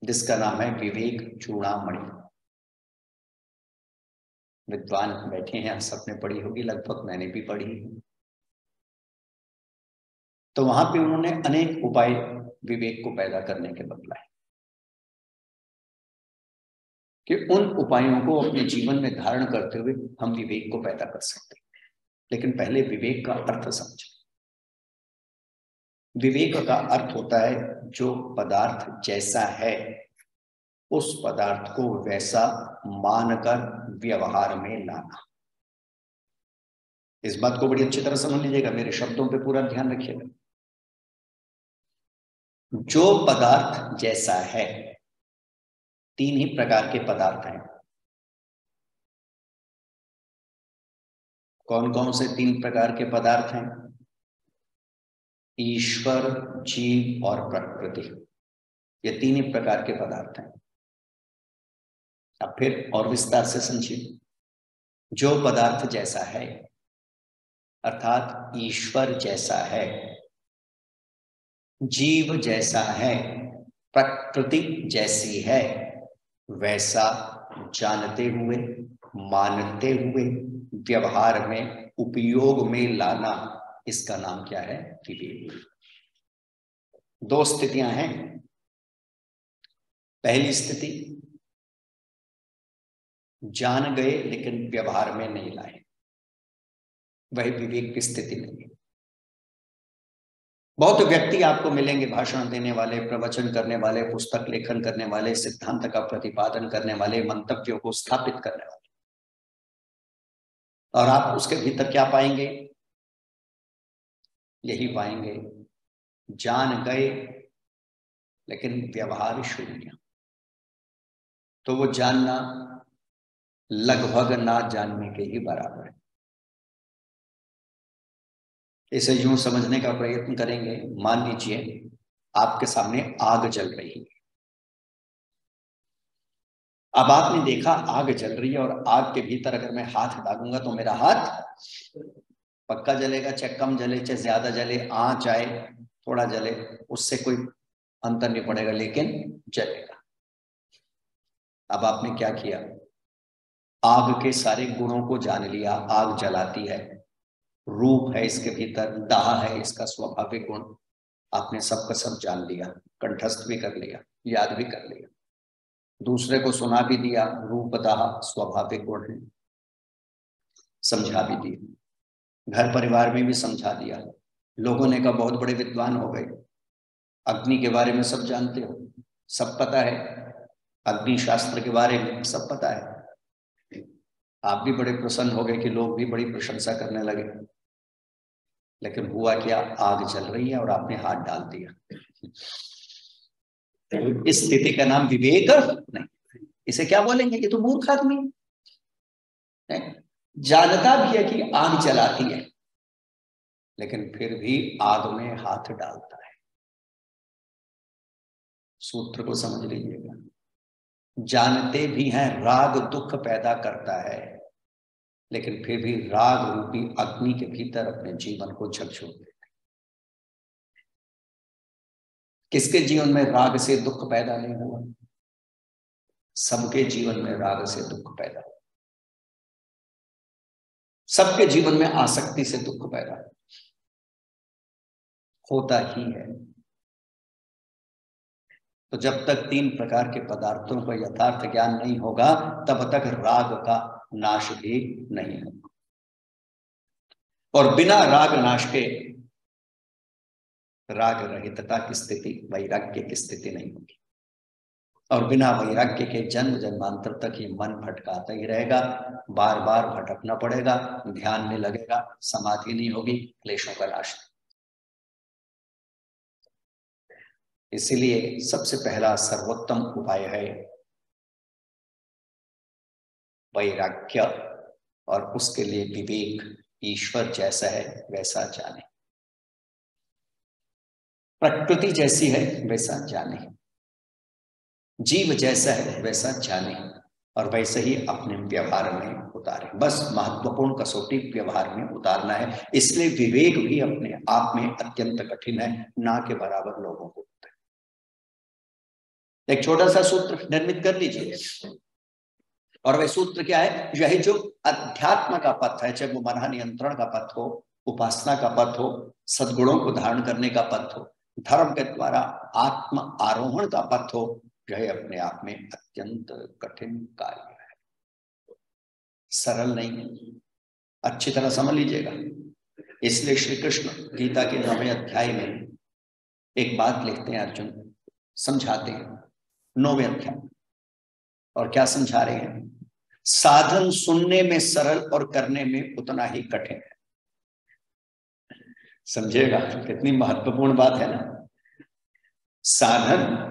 जिसका नाम है विवेक चूड़ामणि। विद्वान बैठे हैं, सबने पढ़ी होगी, लगभग मैंने भी पढ़ी है। तो वहां पे उन्होंने अनेक उपाय विवेक को पैदा करने के बतलाए कि उन उपायों को अपने जीवन में धारण करते हुए हम विवेक को पैदा कर सकते हैं। लेकिन पहले विवेक का अर्थ समझें। विवेक का अर्थ होता है जो पदार्थ जैसा है उस पदार्थ को वैसा मानकर व्यवहार में लाना। इस बात को बड़ी अच्छी तरह समझ लीजिएगा, मेरे शब्दों पे पूरा ध्यान रखिएगा। जो पदार्थ जैसा है, तीन ही प्रकार के पदार्थ हैं। कौन कौन से 3 प्रकार के पदार्थ हैं? ईश्वर, जीव और प्रकृति, ये 3 ही प्रकार के पदार्थ हैं। अब फिर और विस्तार से समझिए। जो पदार्थ जैसा है, अर्थात ईश्वर जैसा है, जीव जैसा है, प्रकृति जैसी है, वैसा जानते हुए, मानते हुए, व्यवहार में उपयोग में लाना, इसका नाम क्या है? विवेक। 2 स्थितियां हैं। पहली स्थिति, जान गए लेकिन व्यवहार में नहीं लाए, वह विवेक की स्थिति नहीं है। बहुत व्यक्ति आपको मिलेंगे, भाषण देने वाले, प्रवचन करने वाले, पुस्तक लेखन करने वाले, सिद्धांत का प्रतिपादन करने वाले, मंतव्यों को स्थापित करने वाले, और आप उसके भीतर क्या पाएंगे? यही पाएंगे, जान गए लेकिन व्यवहार शून्य। तो वो जानना लगभग ना जानने के ही बराबर है। इसे यूं समझने का प्रयत्न करेंगे। मान लीजिए आपके सामने आग जल रही है। अब आपने देखा आग जल रही है, और आग के भीतर अगर मैं हाथ डालूंगा तो मेरा हाथ पक्का जलेगा, चाहे कम जले, चाहे ज्यादा जले, आंच आए, थोड़ा जले, उससे कोई अंतर नहीं पड़ेगा, लेकिन जलेगा। अब आपने क्या किया? आग के सारे गुणों को जान लिया। आग जलाती है, रूप है इसके भीतर, दाह है इसका स्वाभाविक गुण, आपने सबका सब जान लिया, कंठस्थ भी कर लिया, याद भी कर लिया, दूसरे को सुना भी दिया, रूप दाह स्वाभाविक गुण है, समझा भी दिया, घर परिवार में भी समझा दिया। लोगों ने कहा बहुत बड़े विद्वान हो गए, अग्नि के बारे में सब जानते हो, सब पता है, अग्नि शास्त्र के बारे में सब पता है। आप भी बड़े प्रसन्न हो गए कि लोग भी बड़ी प्रशंसा करने लगे। लेकिन हुआ क्या? आग जल रही है और आपने हाथ डाल दिया। इस स्थिति का नाम विवेक नहीं। इसे क्या बोलेंगे? ये तो मूर्ख आदमी है। जानता भी है कि आग जलाती है, लेकिन फिर भी आग में हाथ डालता है। सूत्र को समझ लीजिएगा। जानते भी हैं राग दुख पैदा करता है, लेकिन फिर भी राग रूपी अग्नि के भीतर अपने जीवन को झकझोर देते। किसके जीवन में राग से दुख पैदा नहीं हुआ? सबके जीवन में राग से दुख पैदा हुआ। सबके जीवन में आसक्ति से दुख पैदा होता ही है। तो जब तक 3 प्रकार के पदार्थों का यथार्थ ज्ञान नहीं होगा, तब तक राग का नाश भी नहीं होगा। और बिना राग नाश के राग रहितता की स्थिति, वैराग्य की स्थिति नहीं होगी। और बिना वैराग्य के जन्म जन्मांतर तक ये मन भटकाता ही रहेगा, बार बार भटकना पड़ेगा, ध्यान में लगेगा, समाधि नहीं होगी, क्लेशों का नाश। इसीलिए सबसे पहला सर्वोत्तम उपाय है वैराग्य, और उसके लिए विवेक। ईश्वर जैसा है वैसा जाने, प्रकृति जैसी है वैसा जाने, जीव जैसा है वैसा जाने, और वैसे ही अपने व्यवहार में उतारे। बस महत्वपूर्ण कसौटी व्यवहार में उतारना है। इसलिए विवेक भी अपने आप में अत्यंत कठिन है, ना के बराबर लोगों को होता है। एक छोटा सा सूत्र निर्मित कर लीजिए, और वह सूत्र क्या है? यही जो अध्यात्म का पथ है, चाहे वो मन नियंत्रण का पथ हो, उपासना का पथ हो, सद्गुणों को धारण करने का पथ हो, धर्म के द्वारा आत्म आरोहण का पथ हो, यह अपने आप में अत्यंत कठिन कार्य है, सरल नहीं है। अच्छी तरह समझ लीजिएगा। इसलिए श्री कृष्ण गीता के 9वें अध्याय में एक बात लिखते हैं, अर्जुन समझाते हैं 9वें अध्याय। और क्या समझा रहे हैं? साधन सुनने में सरल और करने में उतना ही कठिन है। समझिएगा कितनी महत्वपूर्ण बात है ना। साधन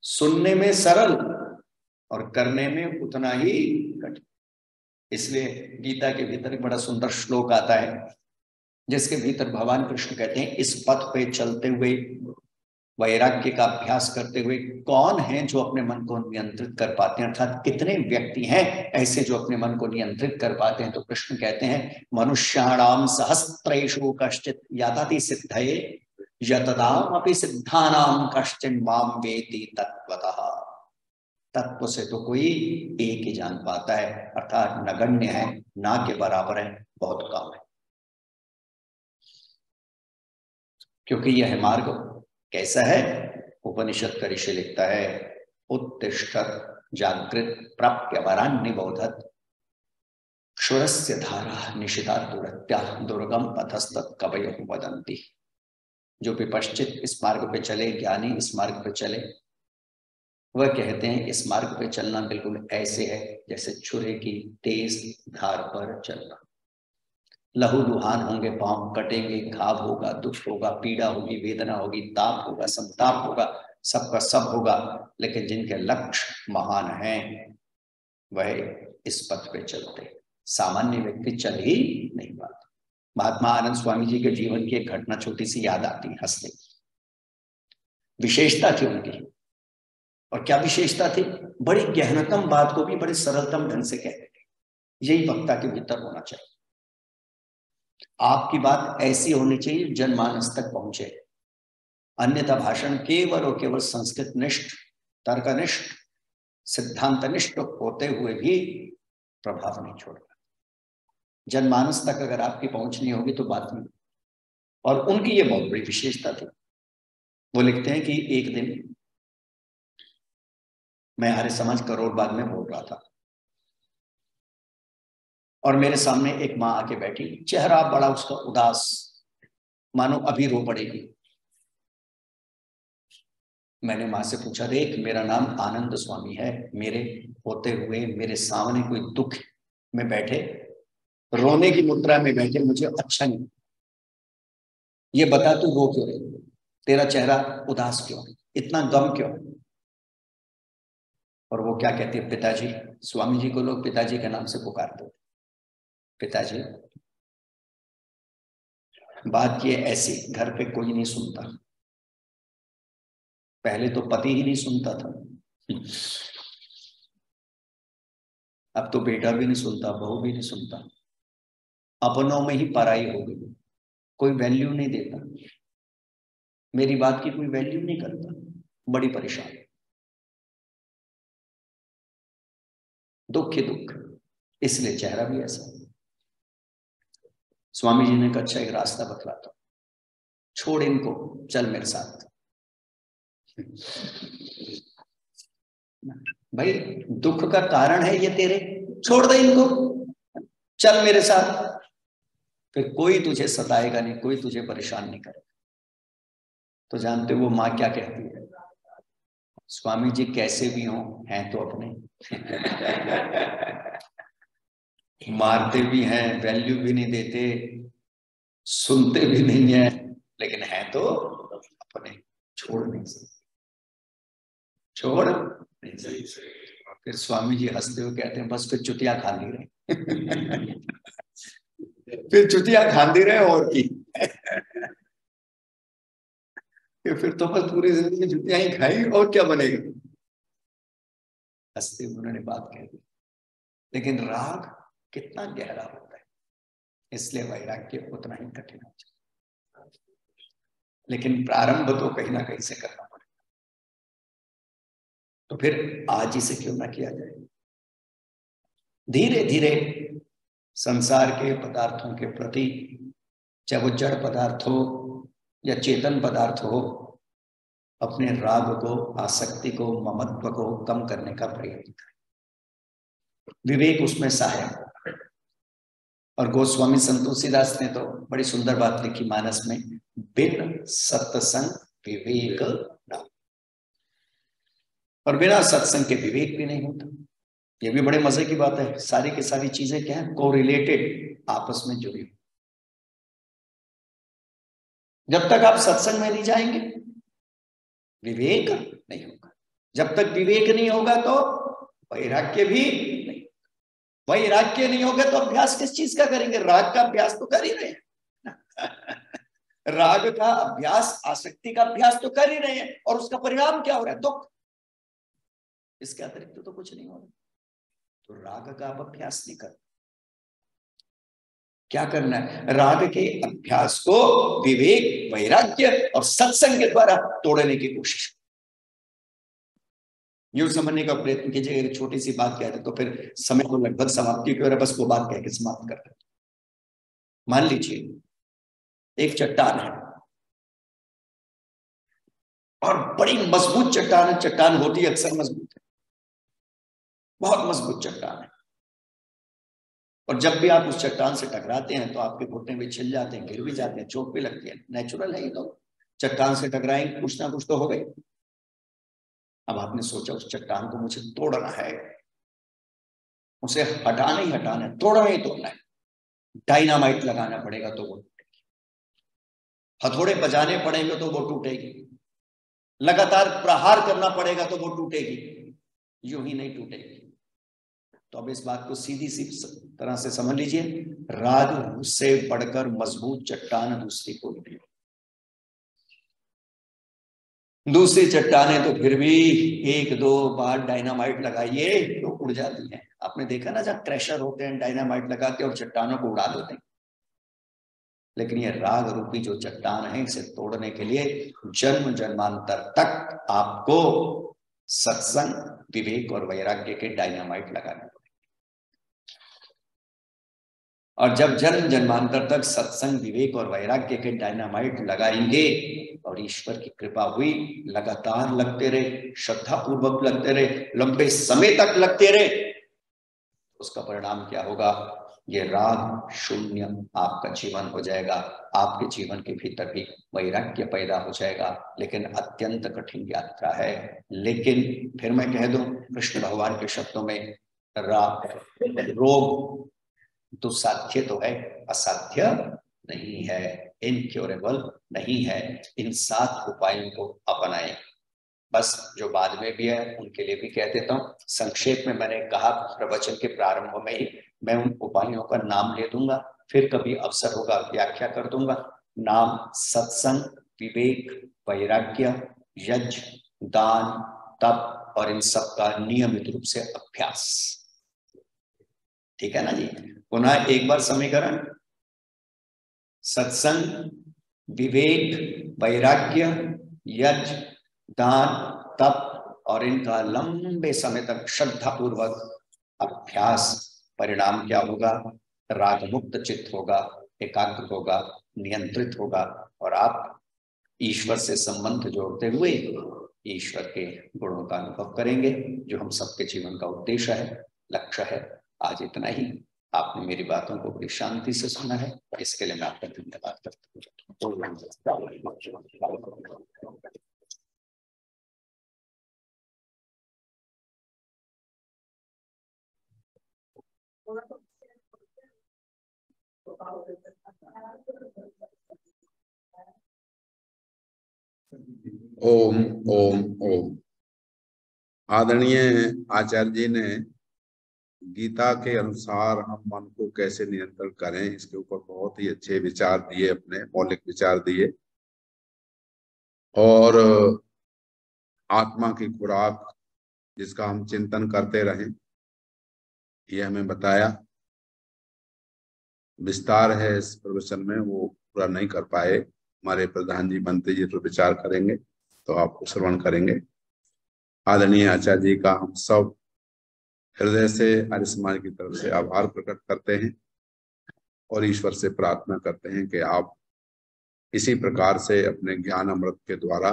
सुनने में सरल और करने में उतना ही कठिन। इसलिए गीता के भीतर एक बड़ा सुंदर श्लोक आता है जिसके भीतर भगवान कृष्ण कहते हैं, इस पथ पे चलते हुए वैराग्य का अभ्यास करते हुए कौन है जो अपने मन को नियंत्रित कर पाते हैं, अर्थात कितने व्यक्ति हैं ऐसे जो अपने मन को नियंत्रित कर पाते हैं। तो कृष्ण कहते हैं, मनुष्याणाम सहस्त्रेषु कश्चित् यतति सिद्धये यतताम अपि सिद्धानाम कश्चिन् माम वेति तत्वतः। तत्व से तो कोई एक ही जान पाता है, अर्थात नगण्य है, ना के बराबर है, बहुत कम है। क्योंकि यह मार्ग कैसा है? उपनिषद का ऋषि लिखता है, उत्तिष्ठत् जागृत प्राप्य वरान् निबोधत् क्षुरस्य धारा निशिता दुरत्या दुर्गम पथस्तत् कवयः वदन्ति। जो विपश्चित इस मार्ग पे चले, ज्ञानी इस मार्ग पे चले, वह कहते हैं इस मार्ग पे चलना बिल्कुल ऐसे है जैसे छुरे की तेज धार पर चलना। लहू लुहान होंगे, पांव कटेंगे, घाव होगा, दुख होगा, पीड़ा होगी, वेदना होगी, ताप होगा, संताप होगा, सबका सब होगा, लेकिन जिनके लक्ष्य महान हैं वह इस पथ पे चलते। सामान्य व्यक्ति चल ही नहीं पाता। महात्मा आनंद स्वामी जी के जीवन की एक घटना छोटी सी याद आती है, हंसते। विशेषता थी उनकी, और क्या विशेषता थी? बड़ी गहनतम बात को भी बड़े सरलतम ढंग से कहते थे। यही वक्ता के भीतर होना चाहिए। आपकी बात ऐसी होनी चाहिए जनमानस तक पहुंचे, अन्यथा भाषण केवल और केवल संस्कृत निष्ठ, तर्कनिष्ठ, सिद्धांतनिष्ठ होते हुए भी प्रभाव नहीं छोड़ता। जनमानस तक अगर आपकी पहुंच नहीं होगी तो बात नहीं। और उनकी ये बहुत बड़ी विशेषता थी। वो लिखते हैं कि एक दिन मैं आर्य समाज करोड़ बाग में बोल रहा था और मेरे सामने एक माँ आके बैठी, चेहरा बड़ा उसका उदास, मानो अभी रो पड़ेगी। मैंने माँ से पूछा, देख मेरा नाम आनंद स्वामी है, मेरे होते हुए मेरे सामने कोई दुख में बैठे, रोने की मुद्रा में बैठे, मुझे अच्छा नहीं। ये बता तू रो क्यों रही, तेरा चेहरा उदास क्यों, इतना गम क्यों? और वो क्या कहती है, पिताजी, स्वामी जी को लोग पिताजी के नाम से पुकारते थे। पिताजी, बात ये ऐसी, घर पे कोई नहीं सुनता, पहले तो पति ही नहीं सुनता था, अब तो बेटा भी नहीं सुनता, बहू भी नहीं सुनता, अपनों में ही पराई हो गई, कोई वैल्यू नहीं देता, मेरी बात की कोई वैल्यू नहीं करता, बड़ी परेशान, दुख ही दुख, इसलिए चेहरा भी ऐसा। स्वामी जी ने कहा, अच्छा एक रास्ता बतलाता, छोड़ इनको, चल मेरे साथ। भाई दुख का कारण है ये तेरे, छोड़ दे इनको, चल मेरे साथ, फिर कोई तुझे सताएगा नहीं, कोई तुझे परेशान नहीं करेगा। तो जानते हो वो माँ क्या कहती है, स्वामी जी कैसे भी हों हैं तो अपने, मारते भी हैं, वैल्यू भी नहीं देते, सुनते भी नहीं है, लेकिन है तो अपने, छोड़ नहीं सकते, छोड़ नहीं सकते। फिर स्वामी जी हंसते हुए कहते हैं, बस फिर चुतिया खांदी रहे। फिर चुतिया खांदी रहे और की। फिर तो बस पूरी जिंदगी चुतिया ही खाई, और क्या बनेगा। हंसते हुए उन्होंने बात कह दी। लेकिन राग कितना गहरा होता है, इसलिए वैराग्य उतना ही कठिन हो जाता है। लेकिन प्रारंभ तो कहीं ना कहीं से करना पड़ेगा। तो फिर आज ही से क्यों ना किया जाए, धीरे धीरे संसार के पदार्थों के प्रति, चाहे वो जड़ पदार्थ हो या चेतन पदार्थ हो, अपने राग को, आसक्ति को, ममत्व को कम करने का प्रयत्न करें। विवेक उसमें सहायक होगा। और गोस्वामी संतोषी दास ने तो बड़ी सुंदर बात लिखी मानस में, बिन सत्संग विवेक न, और बिना सत्संग के विवेक भी नहीं होता। ये भी बड़े मजे की बात है। सारी की सारी चीजें क्या है, कोरिलेटेड, आपस में जुड़ी। जब तक आप सत्संग में नहीं जाएंगे विवेक नहीं होगा, जब तक विवेक नहीं होगा तो वैराग्य भी नहीं। वैराग्य नहीं होगा तो अभ्यास किस चीज का करेंगे? राग का अभ्यास तो कर ही रहे हैं। राग का अभ्यास, आसक्ति का अभ्यास तो कर ही रहे हैं, और उसका परिणाम क्या हो रहा है? दुख। इसके अतिरिक्त तो कुछ नहीं हो रहा। तो राग का आप अभ्यास नहीं कर, क्या करना है? राग के अभ्यास को विवेक, वैराग्य और सत्संग के द्वारा तोड़ने की कोशिश। यूं समझने का प्रयत्न कीजिए। एक छोटी सी बात कहते तो फिर समय को लगभग समाप्ति की ओर है, बस वो बात कह के समाप्त करते। मान लीजिए एक चट्टान है और बड़ी मजबूत चट्टान है। चट्टान होती है अक्सर मजबूत है, बहुत मजबूत चट्टान है, और जब भी आप उस चट्टान से टकराते हैं तो आपके घुटने भी छिल जाते हैं, गिर भी जाते हैं, चोट भी लगती है। नेचुरल है ये तो। चट्टान से टकराएंगे, कुछ ना कुछ तो हो गई। अब आपने सोचा उस चट्टान को मुझे तोड़ना है, उसे हटाना ही हटाना है, तोड़ना ही तोड़ना है। डायनामाइट लगाना पड़ेगा तो वो टूटेगी, हथौड़े बजाने पड़ेंगे तो वो टूटेगी, लगातार प्रहार करना पड़ेगा तो वो टूटेगी, यूं ही नहीं टूटेगी। तो अब इस बात को सीधी सी तरह से समझ लीजिए, राग से बढ़कर मजबूत चट्टान दूसरी कोई नहीं। दूसरी चट्टानें तो फिर भी एक दो बार डायनामाइट लगाइए तो उड़ जाती हैं। आपने देखा ना, जब क्रैशर होते हैं डायनामाइट लगा के और चट्टानों को उड़ा देते हैं। लेकिन ये राग रूपी जो चट्टान है, इसे तोड़ने के लिए जन्म जन्मांतर तक आपको सत्संग, विवेक और वैराग्य के डायनामाइट लगाने पड़ेंगे। और जब जन्म जन्मांतर तक सत्संग, विवेक और वैराग्य के डायनामाइट लगाएंगे और ईश्वर की कृपा हुई, लगातार लगते रहे, श्रद्धा पूर्वक लगते रहे, लंबे समय तक लगते रहे, उसका परिणाम क्या होगा? ये राग शून्य आपका जीवन हो जाएगा। आपके जीवन के भीतर भी वैराग्य पैदा हो जाएगा। लेकिन अत्यंत कठिन यात्रा है। लेकिन फिर मैं कह दूं कृष्ण भगवान के शब्दों में, रोग दुस्साध्य तो है, असाध्य नहीं है, इनक्योरेबल नहीं है। इन 7 उपायों को अपनाएं। बस जो बाद में भी है उनके लिए भी कह देता हूं। संक्षेप में मैंने कहा प्रवचन के प्रारंभ में ही, मैं उन उपायों का नाम ले दूंगा, फिर कभी अवसर होगा व्याख्या कर दूंगा। नाम सत्संग, विवेक, वैराग्य, यज्ञ, दान, तप और इन सब का नियमित रूप से अभ्यास। ठीक है ना जी? पुनः एक बार समीकरण, सत्संग, विवेक, वैराग्य, यज्ञ, दान, तप और इनका लंबे समय तक श्रद्धा पूर्वक अभ्यास। परिणाम क्या होगा? राग मुक्त चित्त होगा, एकाग्र होगा, नियंत्रित होगा, और आप ईश्वर से संबंध जोड़ते हुए ईश्वर के गुणों का अनुभव करेंगे, जो हम सबके जीवन का उद्देश्य है, लक्ष्य है। आज इतना ही। आपने मेरी बातों को बड़ी शांति से सुना है, इसके लिए मैं आपका धन्यवाद करता हूँ। ओम ओम ओम। आदरणीय आचार्य जी ने गीता के अनुसार हम मन को कैसे नियंत्रण करें, इसके ऊपर बहुत ही अच्छे विचार दिए, अपने मौलिक विचार दिए। और आत्मा की खुराक जिसका हम चिंतन करते रहें, ये हमें बताया। विस्तार है इस प्रवचन में, वो पूरा नहीं कर पाए। हमारे प्रधान जी मंत्री जी तो विचार करेंगे, तो आपको श्रवण करेंगे। आदरणीय आचार्य जी का हम सब हृदय से आर्य समाज की तरफ से आभार प्रकट करते हैं और ईश्वर से प्रार्थना करते हैं कि आप इसी प्रकार से अपने ज्ञान अमृत के द्वारा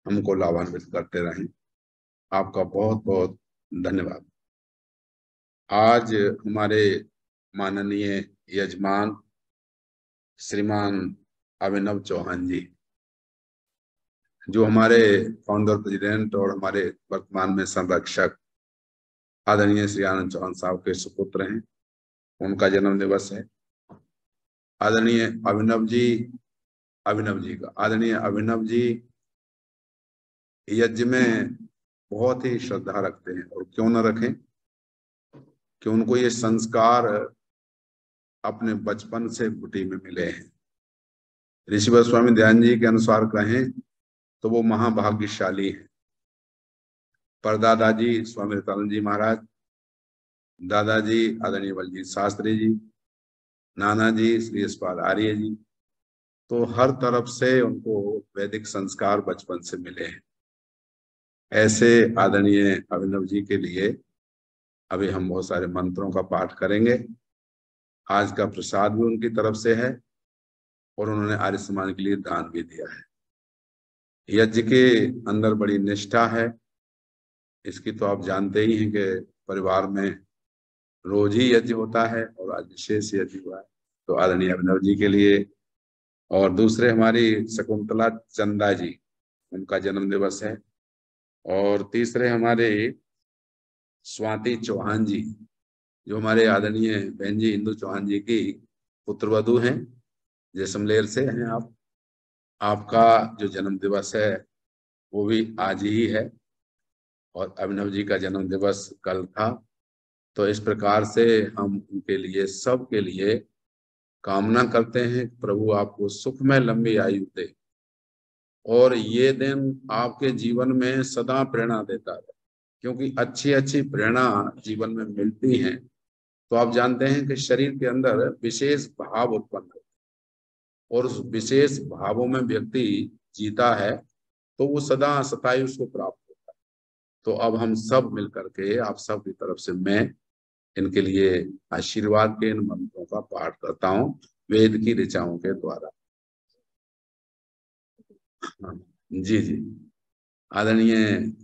हमको लाभान्वित करते रहें। आपका बहुत बहुत धन्यवाद। आज हमारे माननीय यजमान श्रीमान अभिनव चौहान जी, जो हमारे फाउंडर प्रेसिडेंट और हमारे वर्तमान में संरक्षक आदरणीय श्री आनंद चौहान साहब के सुपुत्र हैं, उनका जन्म दिवस है। आदरणीय अभिनव जी यज्ञ में बहुत ही श्रद्धा रखते हैं, और क्यों न रखें। कि उनको ये संस्कार अपने बचपन से कुटी में मिले हैं। ऋषिवर स्वामी ध्यान जी के अनुसार कहें तो वो महाभाग्यशाली है। परदादा जी स्वामी रतानंद जी महाराज, दादाजी आदरणीय बलजीत शास्त्री जी, नाना जी श्री यशपाल आर्य जी, तो हर तरफ से उनको वैदिक संस्कार बचपन से मिले हैं। ऐसे आदरणीय अभिनव जी के लिए अभी हम बहुत सारे मंत्रों का पाठ करेंगे। आज का प्रसाद भी उनकी तरफ से है और उन्होंने आर्य समाज के लिए दान भी दिया है। यज्ञ के अंदर बड़ी निष्ठा है, इसकी तो आप जानते ही हैं कि परिवार में रोज ही यज्ञ होता है और आज विशेष यज्ञ हुआ है। तो आदरणीय अभिनव जी के लिए, और दूसरे हमारी शकुंतला चंदा जी, उनका जन्म दिवस है। और तीसरे हमारे स्वाति चौहान जी, जो हमारे आदरणीय बहन जी इंदु चौहान जी की पुत्रवधू हैं, जैसलमेर से हैं आप। आपका जो जन्म दिवस है वो भी आज ही है और अभिनव जी का जन्म दिवस कल था। तो इस प्रकार से हम उनके लिए, सब के लिए कामना करते हैं प्रभु आपको सुखमय लंबी आयु दे और ये दिन आपके जीवन में सदा प्रेरणा देता है, क्योंकि अच्छी अच्छी प्रेरणा जीवन में मिलती हैं तो आप जानते हैं कि शरीर के अंदर विशेष भाव उत्पन्न होते हैं और उस विशेष भावों में व्यक्ति जीता है तो वो सदा सताई उसको प्राप्त होता है। तो अब हम सब मिलकर के, आप सब की तरफ से मैं इनके लिए आशीर्वाद के इन मंत्रों का पाठ करता हूँ वेद की ऋचाओं के द्वारा। जी जी, आदरणीय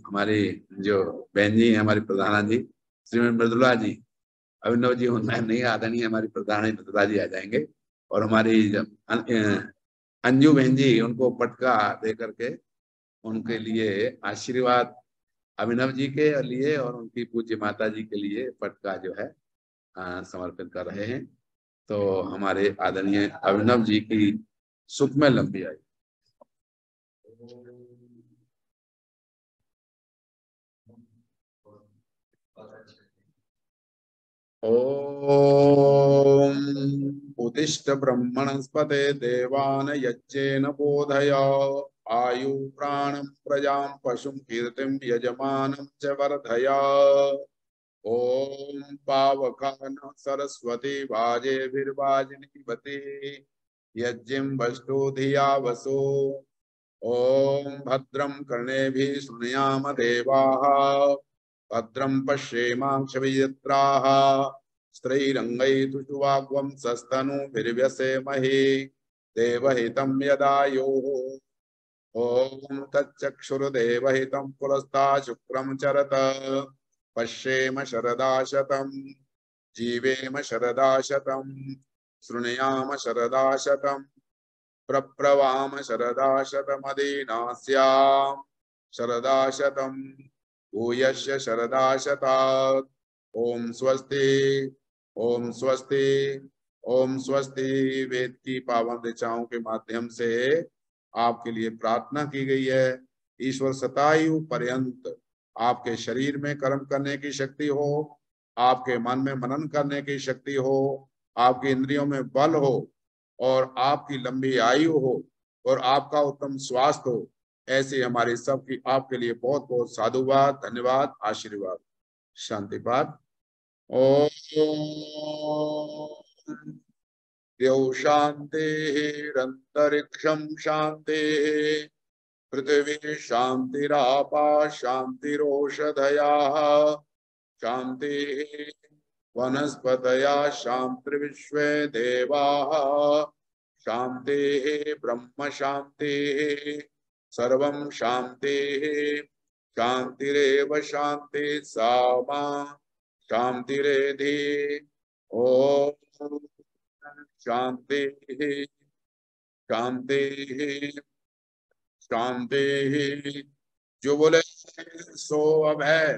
हमारी जो बहन जी है, हमारी प्रधाना जी श्रीमती मृदुला जी, अभिनव जी उनमें नहीं, आदरणीय हमारी प्रधान मृदुला जी आ जाएंगे और हमारी अंजू बहन जी, उनको पटका दे करके उनके लिए आशीर्वाद अभिनव जी के लिए और उनकी पूज्य माता जी के लिए पटका जो है समर्पित कर रहे हैं। तो हमारे आदरणीय अभिनव जी की सुखमय लंबी आयु। ओम उदिष्ट ब्रह्मणस्पते देवान यज्ञेन बोधय आयु प्राणं प्रजां पशुं कीर्तिं यजमानं च वर्धय। ओम पावकान सरस्वती वाजेभिर्वाजिनीवती यज्ञं वष्टो धिया वसो। ओम भद्रं कर्णेभिः शृणुयाम देवाः भद्रं पश्येमाक्षभियत्राः स्त्रैरङ्गैस्तुष्टुवाग्वं सस्तनूभिर्व्यसेमहि देवहितं यदायुः। ओम तच्चक्षुर्देवहितं पुरस्तात् शुक्रं चरत पश्येम शरदा शतं जीवेम शरदा शतं शृणुयाम शरदा शतं प्रप्लवाम शरदा शतमदीनास्याम शरदा शतं भूयस्य शरदा शतात्। ओम स्वस्ति, ओम स्वस्ति, ओम स्वस्ति। वेद की पावन ऋचाओं के माध्यम से आपके लिए प्रार्थना की गई है। ईश्वर शतायु पर्यंत आपके शरीर में कर्म करने की शक्ति हो, आपके मन में मनन करने की शक्ति हो, आपकी इंद्रियों में बल हो और आपकी लंबी आयु हो और आपका उत्तम स्वास्थ्य हो। ऐसे हमारे सबकी आपके लिए बहुत बहुत साधुवाद, धन्यवाद, आशीर्वाद, शांति पाठ। ओम द्यौ शांतिरंतरिक्षं शांति पृथ्वी शांतिरापा शांतिरोषधयाः शांति वनस्पतया शांतिर्विश्वे देवाः शांति ब्रह्म शांति सर्वं शांति शांतिरेव शांति सामा शांतिरेधि। ओम शांति शांति शांति। जो बोले सो अब है।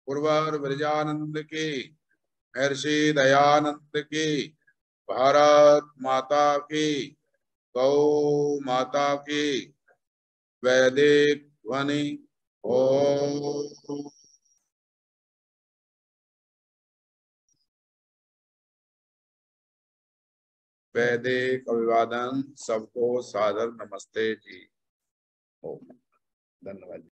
पूर्वर ब्रजानंद की, महर्षि दयानंद की, भारत माता की, गौ माता की, वैदिक ध्वनि। ओम वैदिक अभिवादन। सबको सादर नमस्ते जी। ओम। धन्यवाद।